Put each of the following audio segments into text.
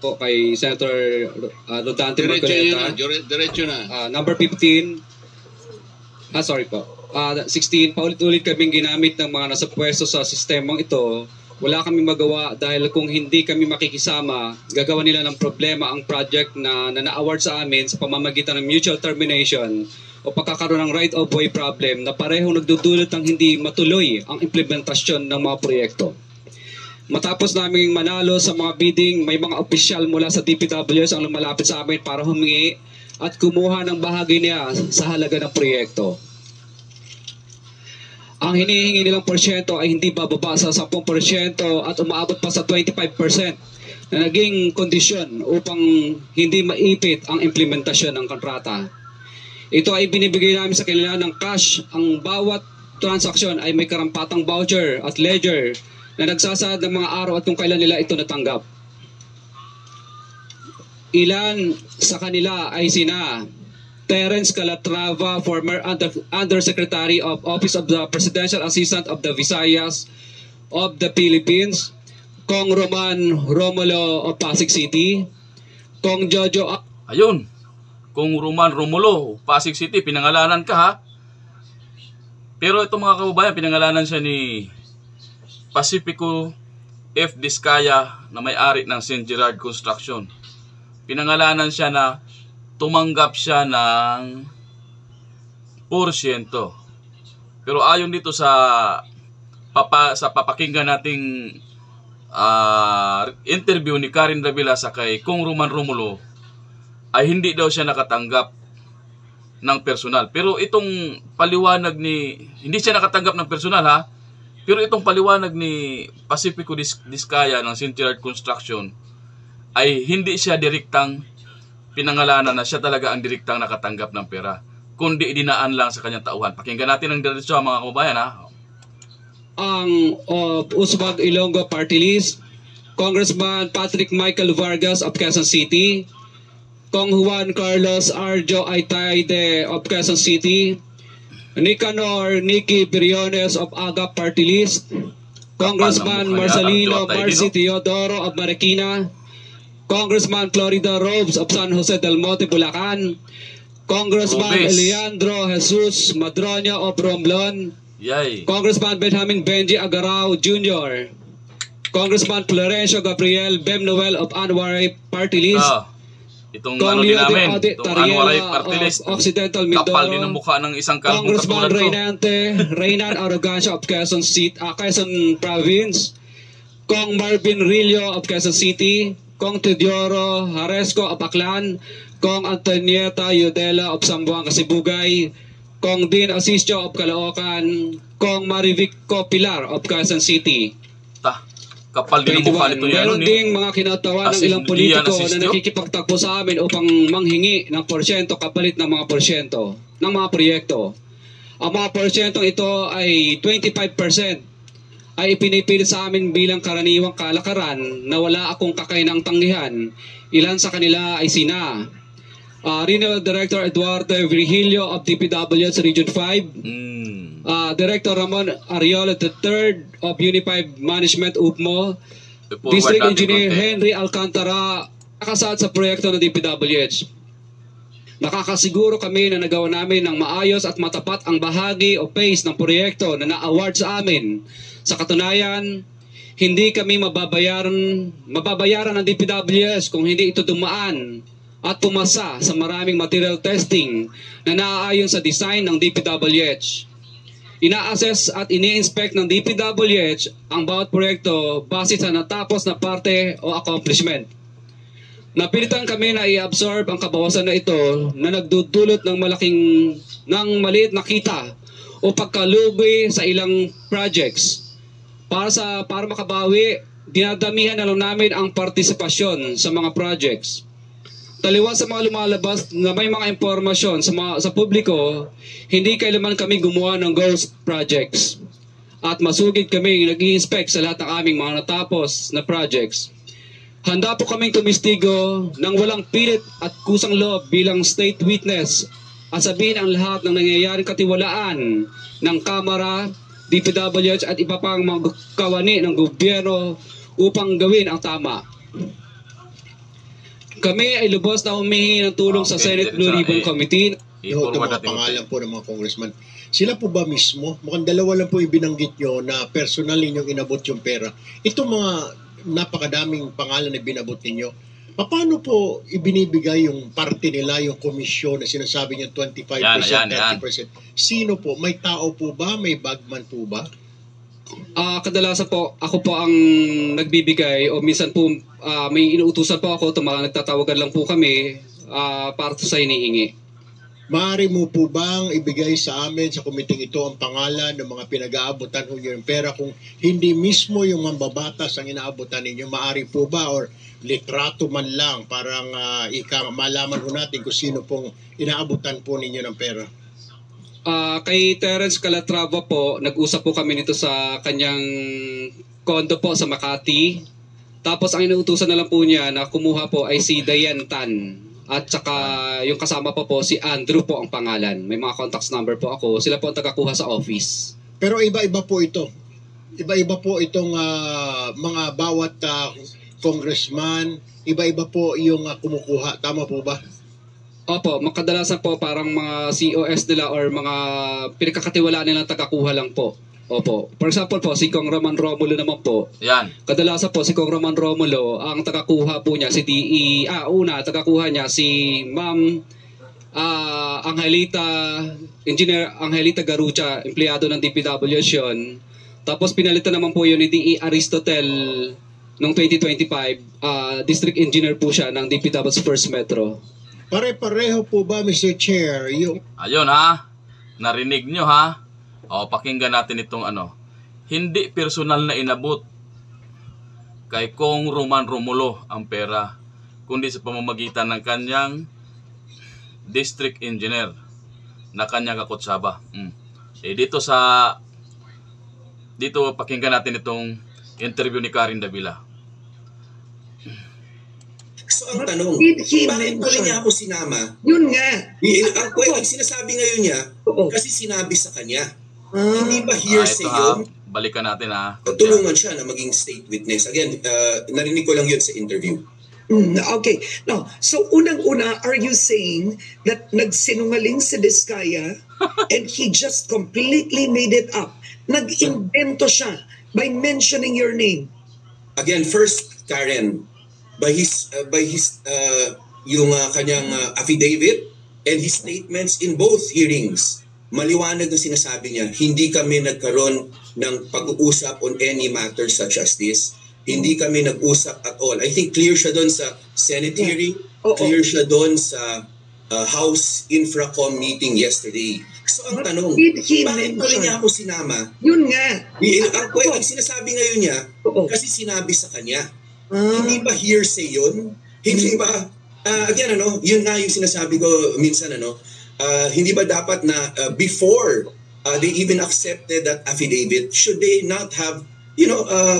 po kay Senator Rodante Marcoleta. Diretso na. Number 15, sorry po. 16, paulit-ulit kaming ginamit ng mga nasa pwesto sa sistemang ito. Wala kaming magawa dahil kung hindi kami makikisama, gagawa nila ng problema ang project na na-award sa amin sa pamamagitan ng mutual termination o pagkakaroon ng right-of-way problem na parehong nagdudulot ng hindi matuloy ang implementasyon ng mga proyekto. Matapos naming manalo sa mga bidding, may mga opisyal mula sa DPWs ang lumalapit sa amin para humingi at kumuha ng bahagi niya sa halaga ng proyekto. Ang hinihingi nilang porsyento ay hindi bababa sa 10% at umaabot pa sa 25% na naging kondisyon upang hindi maipit ang implementasyon ng kontrata. Ito ay binibigay namin sa kanila ng cash. Ang bawat transaksyon ay may karampatang voucher at ledger na nagsasaad ng mga araw at kung kailan nila ito natanggap. Ilan sa kanila ay sina Terence Calatrava, former Undersecretary of Office of the Presidential Assistant of the Visayas of the Philippines, Kong Roman Romulo of Pasig City, Kong Jojo... Ayun, Kong Roman Romulo, Pasig City, pinangalanan ka ha. Pero ito mga kababayan, pinangalanan siya ni Pacifico F. Discaya na may-ari ng St. Gerard Construction. Pinangalanan siya na tumanggap siya ng porsyento. Pero ayon dito sa papakinggan nating interview ni Karen Davila sa kay Kong Roman Romulo, ay hindi daw siya nakatanggap ng personal. Pero itong paliwanag ni, hindi siya nakatanggap ng personal ha, pero itong paliwanag ni Pacifico Discaya ng St. Gerard Construction ay hindi siya direktang pinangalanan na siya talaga ang direktang nakatanggap ng pera, kundi idinaan lang sa kanyang tauhan. Pakinggan natin ang diretso mga kababayan ha. Ang Usbag Ilonggo Party List, Congressman Patrick Michael Vargas of Quezon City, Kong Juan Carlos Arjo Aitaide of Quezon City, Nicanor Nicky Briones of Aga Party List, Congressman Marcelino Marci Teodoro of Marikina, Congressman Florida Robes of San Jose del Monte, Bulacan, Congressman Eliandro Jesus Madroño of Romblon, Congressman Benjamin Benji Agarao Jr., Congressman Florencio Gabriel Bem Noel of Anwaray Party List, itong ano din namin, itong Anwaray Party List, Occidental Mindoro, kapal din ang mukha ng isang kalbong Congressman katulad ko. Reynan Arrogancia of Quezon Province, Kong Marvin Rillo of Quezon City, Kong Teodoro Haresco of Aklan, Kong Antonieta Yudela of Sambuanga Sibugay, Kong Dean Asisio of Caloocan, Kong Marivico Pilar of Quezon City. Kapal din ang mukha nito yan. Meron ding mga kinatawa ng ilang politiko na nakikipagtakbo sa amin upang manghingi ng porsyento kapalit ng mga porsyento ng mga proyekto. Ang mga porsyentong ito ay 25%. Ay ipinipilit sa amin bilang karaniwang kalakaran na wala akong kakainang tanggihan. Ilan sa kanila ay sina Regional Director Eduardo Virgilio of DPWs Region 5, Director Ramon Ariola III of Unified Management UPMO, District Engineer Henry Alcantara, nakasaad sa proyekto ng DPWH. Nakakasiguro kami na nagawa namin ng maayos at matapat ang bahagi o phase ng proyekto na na-award sa amin. Sa katunayan, hindi kami mababayaran ng DPWS kung hindi ito dumaan at pumasa sa maraming material testing na naaayon sa design ng DPWH. Ina-assess at ini-inspect ng DPWH ang bawat proyekto base sa natapos na parte o accomplishment. Napilitan kami na i-absorb ang kabawasan na ito na nagdudulot ng maliit na kita o pagkalugi sa ilang projects. Para makabawi, dinadamihan na lang namin ang partisipasyon sa mga projects. Taliwas sa mga lumalabas na may mga impormasyon sa publiko, hindi kailanman kami gumawa ng ghost projects. At masugid kami nag-i-inspect sa lahat ng aming mga natapos na projects. Handa po kaming tumistigo ng walang pilit at kusang loob bilang state witness at sabihin ang lahat ng nangyayaring katiwalaan ng Kamara, DPWH at iba pang mga kawani ng gobyerno upang gawin ang tama. Kami ay lubos na humihingi ng tulong sa Senate Blue Ribbon Committee. Yung mga pangalan po ng mga congressman. Sila po ba mismo? Mukhang dalawa lang po ibinanggit nyo na personal ninyong inabot yung pera. Ito mga napakadaming pangalan na binabot ninyo. Paano po ibinibigay yung parte nila, yung komisyon na sinasabi niyo 25%, 30%? Sino po? May tao po ba? May bagman po ba? Kadalasan po, ako po ang nagbibigay o minsan po may inuutusan po ako, nagtatawagan lang po kami para sa hinihingi. Maaari mo po bang ibigay sa amin sa komiting ito ang pangalan ng mga pinag-aabotan ho yung pera kung hindi mismo yung mambabatas ang inaabotan ninyo? Maaari po ba or litrato man lang parang malaman ho natin kung sino pong inaabotan po ninyo ng pera? Kay Terence Calatrava po, nag-usap po kami nito sa kanyang kondo po sa Makati. Tapos ang inuutusan na lang po niya na kumuha po ay si Diane Tan. At saka yung kasama po si Andrew po ang pangalan. May mga contacts number po ako. Sila po ang tagakuha sa office. Pero iba-iba po ito. Iba-iba po itong mga bawat congressman. Iba-iba po yung kumukuha. Tama po ba? Opo, makadalasan po parang mga COS nila or mga pinagkakatiwalaan nilang tagakuha lang po. Opo. For example po, si Kong Roman Romulo naman po. Yan. Kadalasan po si Kong Roman Romulo, ang tagakuha po niya si tagakuha niya si Ma'am Engineer Angelita Garucha, empleyado ng DPWH yun. Tapos pinalitan naman po yun ni DE Aristotel noong 2025. District Engineer po siya ng DPWH First Metro. Pare-pareho po ba, Mr. Chair? Ayun ha. Narinig nyo ha. O, pakinggan natin itong hindi personal na inabot kay Kong Roman Romulo ang pera, kundi sa pamamagitan ng kanyang district engineer na kanyang kakutsaba. Dito pakinggan natin itong interview ni Karen Davila. So ang tanong, bakit pa rin niya ako sinama? Yun nga. Ang sinasabi ngayon niya, kasi sinabi sa kanya. Hindi ba hearsay yun? Balikan natin ha. Tulungan siya na maging state witness. Again, narinig ko lang yun sa interview. Okay. Now, so unang-una, are you saying that nagsinungaling si Diskaya and he just completely made it up? Nag-invento siya by mentioning your name? Again, first, Karen, by his yung kanyang affidavit and his statements in both hearings, maliwanag na sinasabi niya, hindi kami nagkaroon ng pag-uusap on any matter such as this. Hindi kami nag-usap at all. I think clear siya doon sa Senate hearing, clear siya doon sa House Infracom meeting yesterday. So ang tanong, bakit pa rin niya ako sinama? Yun nga. Ang sinasabi ngayon niya, kasi sinabi sa kanya. Hindi ba hearsay yun? Hindi ba, again, yun nga yung sinasabi ko minsan, hindi ba dapat na before they even accepted that affidavit, should they not have,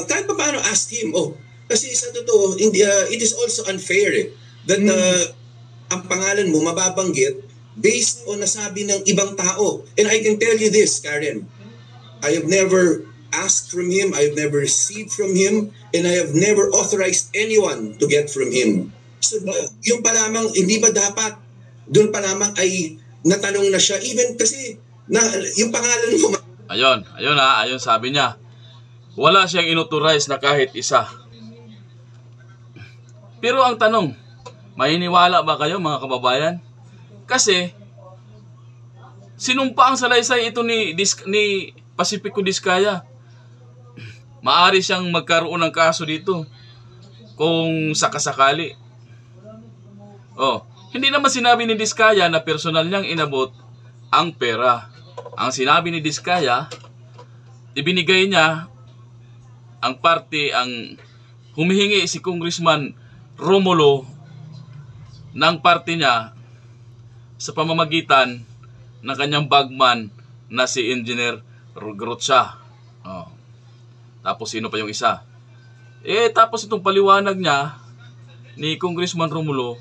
kahit pa paano asked him, kasi sa totoo, it is also unfair that ang pangalan mo mababanggit based on nasabi ng ibang tao. And I can tell you this, Karen, I have never asked from him, I have never received from him, and I have never authorized anyone to get from him. So yung pa lamang, hindi ba dapat, doon pa lamang ay natanong na siya, even kasi yung pangalan mo. Ayun sabi niya, wala siyang inauthorize na kahit isa. Pero ang tanong, maniniwala ba kayo mga kababayan? Kasi sinumpa ang salaysay ito ni Pacifico Diskaya. Maari siyang magkaroon ng kaso dito kung sakasakali. Hindi naman sinabi ni Diskaya na personal niyang inabot ang pera. Ang sinabi ni Diskaya, ibinigay niya ang parte, ang humihingi si Congressman Romulo ng parte niya sa pamamagitan ng kanyang bagman na si Engineer Garucha. Tapos sino pa yung isa? Tapos itong paliwanag niya ni Congressman Romulo,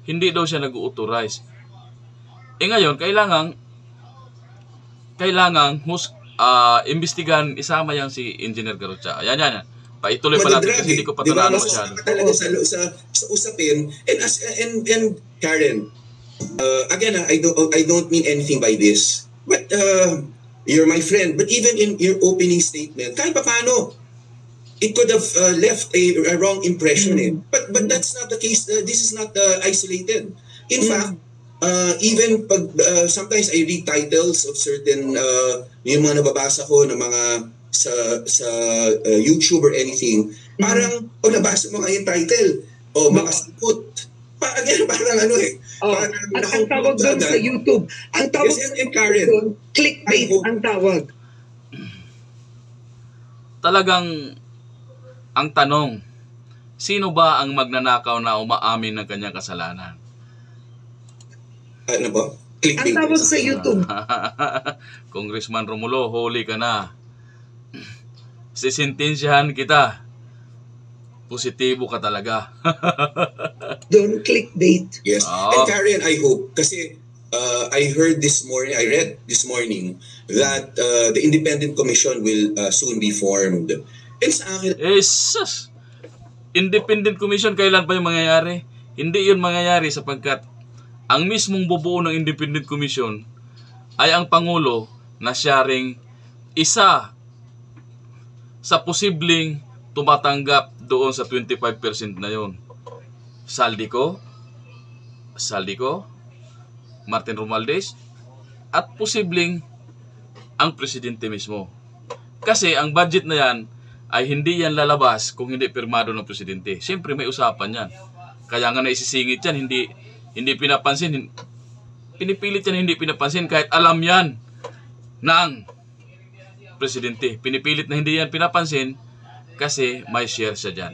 hindi daw siya nag-authorize. Ngayon, kailangang imbestigahan, isama yan si Engineer Garucha. Ayan. Paituloy pa natin kasi hindi ko pa tanano masyado. Talaga sa usapin. And Karen, again, I don't mean anything by this. But you're my friend. But even in your opening statement, kahit pa paano, it could have left a wrong impression. But that's not the case. This is not isolated. In fact, even pag sometimes I read titles of certain yung mga nababasa ko ng mga sa YouTube or anything, parang nabasa mo nga yung title o makasipot. Again, parang parang ang tawag doon sa YouTube, ang tawag doon, clickbait ang tawag. Talagang ang tanong, sino ba ang magnanakaw na umaamin ng kanyang kasalanan? Ano ba? Ang tawag sa YouTube. Congressman Romulo, huli ka na. Sisintensyahan kita. Positibo ka talaga. Don't clickbait. Yes. And Karen, I hope, kasi I read this morning that the Independent Commission will soon be formed. And sa akin, Independent Commission, kailan pa yung mangyayari? Hindi yun mangyayari sapagkat ang mismong bubuo ng Independent Commission ay ang Pangulo na siya ring isa sa posibleng tumatanggap doon sa 25% na yun. Saldico, Martin Romualdez, at posibleng ang presidente mismo. Kasi ang budget na yan ay hindi yan lalabas kung hindi pirmado ng presidente. Siyempre may usapan yan. Kaya nga naisisingit yan, hindi pinapansin. Pinipilit yan hindi pinapansin kahit alam yan ng presidente. Pinipilit na hindi yan pinapansin kasi may share siya dyan.